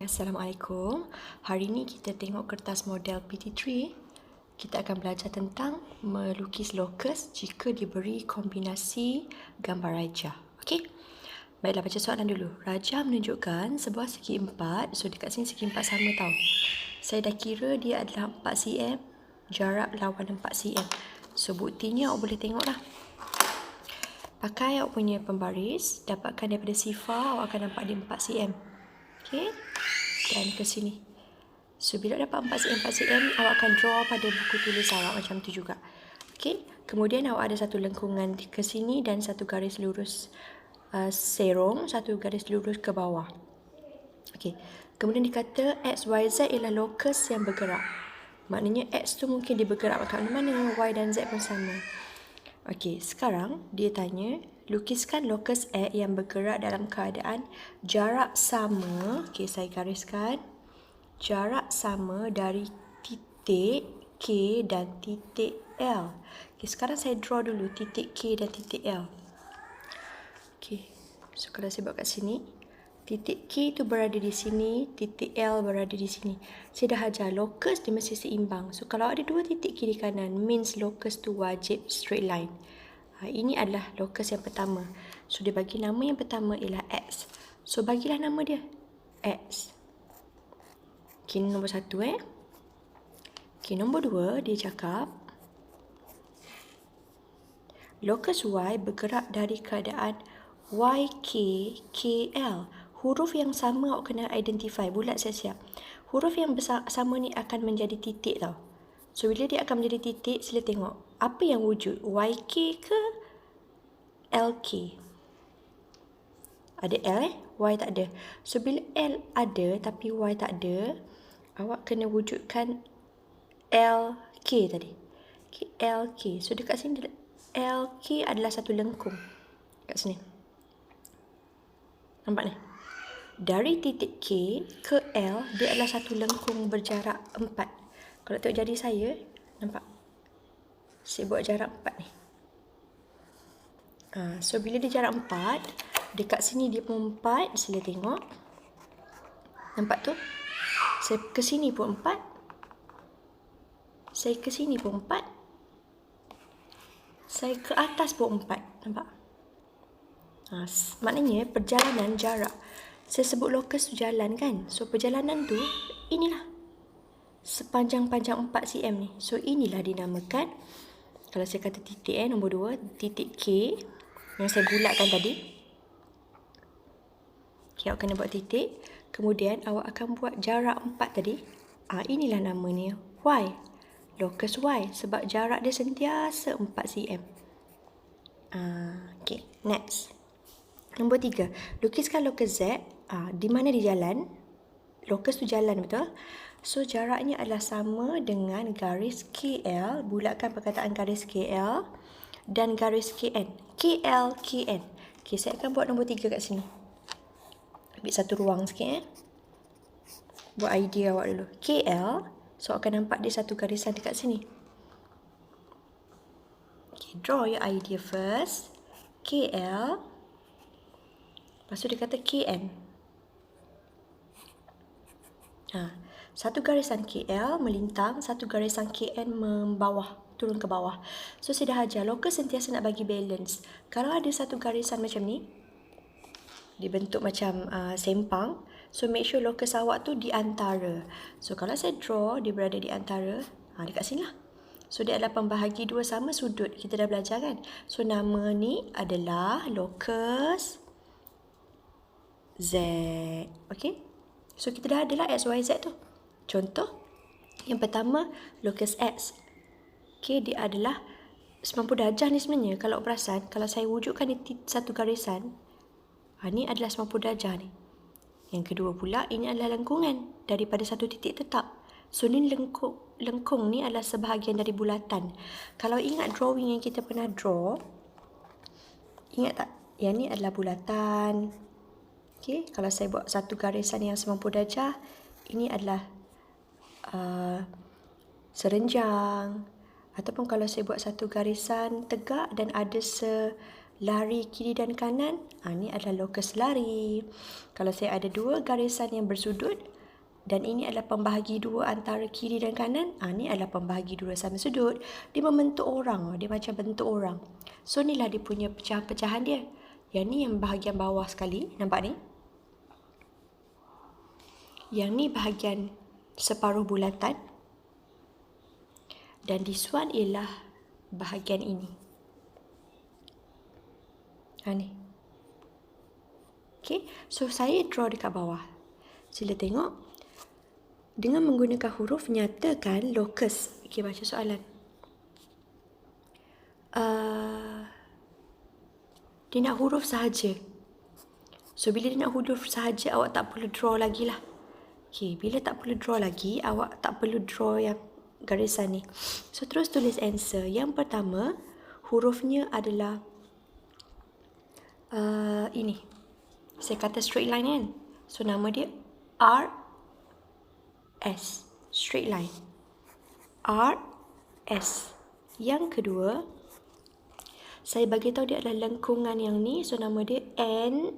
Assalamualaikum. Hari ini kita tengok kertas model PT3. Kita akan belajar tentang melukis lokus jika diberi kombinasi gambar raja. Okey? Baiklah, baca soalan dulu. Raja menunjukkan sebuah segi empat. So, dekat sini segi empat sama tau. Saya dah kira dia adalah 4 cm. Jarak lawan 4 cm. So, buktinya awak boleh tengok lah. Pakai awak punya pembaris. Dapatkan daripada sifar, awak akan nampak dia 4 cm. Okey? Dan ke sini. So, bila dapat 4 cm, 4 cm, awak akan draw pada buku tulis awak macam tu juga. Okey? Kemudian awak ada satu lengkungan ke sini dan satu garis lurus serong, satu garis lurus ke bawah. Okey. Kemudian dikata X, Y, Z ialah lokus yang bergerak. Maknanya X tu mungkin dia bergerak kat mana-mana, Y dan Z pun sama. Okey, sekarang dia tanya, lukiskan lokus X yang bergerak dalam keadaan jarak sama. Okey, saya gariskan. Jarak sama dari titik K dan titik L. Okey, sekarang saya draw dulu titik K dan titik L. Okey, so kalau saya buat kat sini, titik K tu berada di sini, titik L berada di sini. Saya dah ajar lokus dia mesti seimbang. So kalau ada dua titik kiri kanan, means lokus tu wajib straight line. Ini adalah lokus yang pertama. So dia bagi nama yang pertama ialah X. So bagilah nama dia X. Okay, nombor satu Okay, nombor dua dia cakap lokus Y bergerak dari keadaan YK KL. Huruf yang sama awak kena identify. Bulat siap-siap. Huruf yang sama ni akan menjadi titik tau. So bila dia akan menjadi titik, sila tengok apa yang wujud, YK ke LK. Ada L Y tak ada. So bila L ada tapi Y tak ada, awak kena wujudkan LK tadi. Okay, LK. So dekat sini LK adalah satu lengkung. Kat sini. Nampak ni? Dari titik K ke L, dia adalah satu lengkung berjarak 4. Kalau tengok jari saya, nampak? Saya buat jarak 4 ni. So bila dia jarak 4, dekat sini dia pun 4, sila tengok. Nampak tu? Saya ke sini pun 4. Saya ke sini pun 4. Saya ke atas pun 4. Nampak? Maknanya perjalanan jarak. Saya sebut lokus tu jalan kan? So perjalanan tu inilah. Sepanjang-panjang 4 cm ni. So inilah dinamakan. Kalau saya kata titik nombor 2, titik K yang saya bulatkan tadi. Okay, awak kena buat titik. Kemudian awak akan buat jarak 4 tadi. Inilah namanya Y. Lokus Y. Sebab jarak dia sentiasa 4 cm. Okay, next. Nombor 3. Lukiskan lokus Z. Di mana dia jalan? Lokus tu jalan, betul? So, jaraknya adalah sama dengan garis KL. Bulatkan perkataan garis KL. Dan garis KN. KL, KN. Okay, saya akan buat nombor 3 kat sini. Ambil satu ruang sikit. Buat idea awak dulu. KL. So, akan nampak dia satu garisan dekat sini. Okay, draw your idea first. KL. Lepas tu dia kata KN. Satu garisan KL melintang, satu garisan KN membawah, turun ke bawah. So, saya dah ajar, lokus sentiasa nak bagi balance. Kalau ada satu garisan macam ni, dibentuk macam sempang, so make sure lokus awak tu di antara. So, kalau saya draw, dia berada di antara, dekat sini lah. So, dia adalah pembahagi dua sama sudut. Kita dah belajar kan? So, nama ni adalah lokus Z. Okay? So, kita dah adalah X, Y, Z tu. Contoh, yang pertama, lokus X. Okay, dia adalah 90 darjah ni sebenarnya. Kalau perasan, kalau saya wujudkan di satu garisan, ni adalah 90 darjah ni. Yang kedua pula, ini adalah lengkungan daripada satu titik tetap. So, ni lengkung ni adalah sebahagian dari bulatan. Kalau ingat drawing yang kita pernah draw, ingat tak? Yang ni adalah bulatan. Okay, kalau saya buat satu garisan yang 90 darjah, ini adalah serenjang. Ataupun kalau saya buat satu garisan tegak dan ada selari kiri dan kanan, ini adalah lokus lari. Kalau saya ada dua garisan yang bersudut, Dan ini adalah pembahagi dua antara kiri dan kanan. Ini adalah pembahagi dua sama sudut. Dia membentuk orang. Dia macam bentuk orang. So, inilah dia punya pecahan-pecahan dia. Yang ni yang bahagian bawah sekali. Nampak ni? Yang ni bahagian separuh bulatan. Dan this one ialah bahagian ini. Ni. Okay. So, saya draw dekat bawah. Sila tengok. Dengan menggunakan huruf, nyatakan locus. Okay, baca soalan. Dia nak huruf sahaja. So, bila dia nak huruf sahaja, awak tak perlu draw lagi lah. Okay, bila tak perlu draw lagi, awak tak perlu draw yang garisan ni. So, terus tulis answer. Yang pertama, hurufnya adalah ini. Saya kata straight line kan. So, nama dia R-S. Straight line. R-S. Yang kedua, saya bagi tahu dia adalah lengkungan yang ni. So, nama dia N-U-L.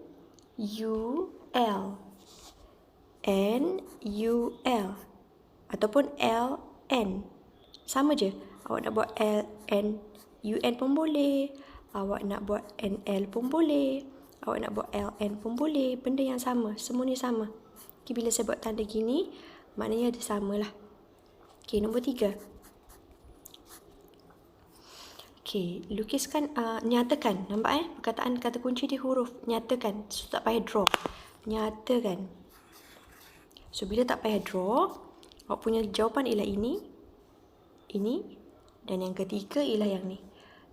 N-U-L. Ataupun L-N. Sama je. Awak nak buat L-N-U-N pun boleh. Awak nak buat N-L pun boleh. Awak nak buat L-N pun boleh. Benda yang sama. Semua ni sama. Okay, bila saya buat tanda gini, maknanya dia samalah. Okay, nombor 3. Okay, lukiskan, nyatakan. Nampak perkataan kata kunci di huruf. Nyatakan. So, tak payah draw. Nyatakan. So, bila tak payah draw, awak punya jawapan ialah ini. Ini. Dan yang ketiga ialah yang ni.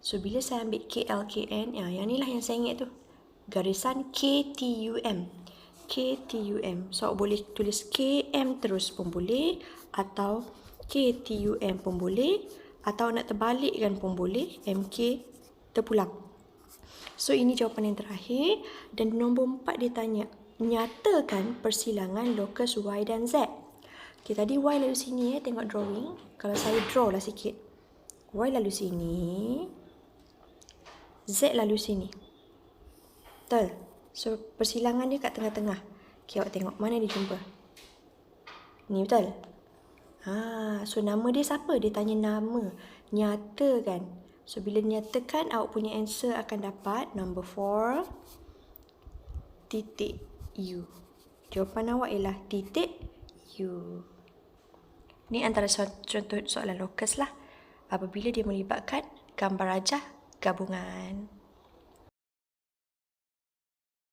So, bila saya ambil KLKN, yang ni lah yang saya ingat tu. Garisan KTUM. KTUM. So, awak boleh tulis KM terus pun boleh. Atau KTUM pun boleh. Atau nak terbalikkan pun boleh. MK terpulang. So, ini jawapan yang terakhir. Dan nombor 4 dia tanya, nyatakan persilangan locus Y dan Z. Okay, tadi Y lalu sini tengok drawing. Kalau saya draw lah sikit. Y lalu sini. Z lalu sini. Betul? So, persilangan dia kat tengah-tengah. Okay, awak tengok mana dia jumpa. Ni betul? So nama dia siapa? Dia tanya nama. Nyatakan. So, bila nyatakan, awak punya answer akan dapat number 4 titik U. Jawapan awak ialah titik U. Ni antara contoh soalan locus lah. Apabila dia melibatkan gambar rajah gabungan.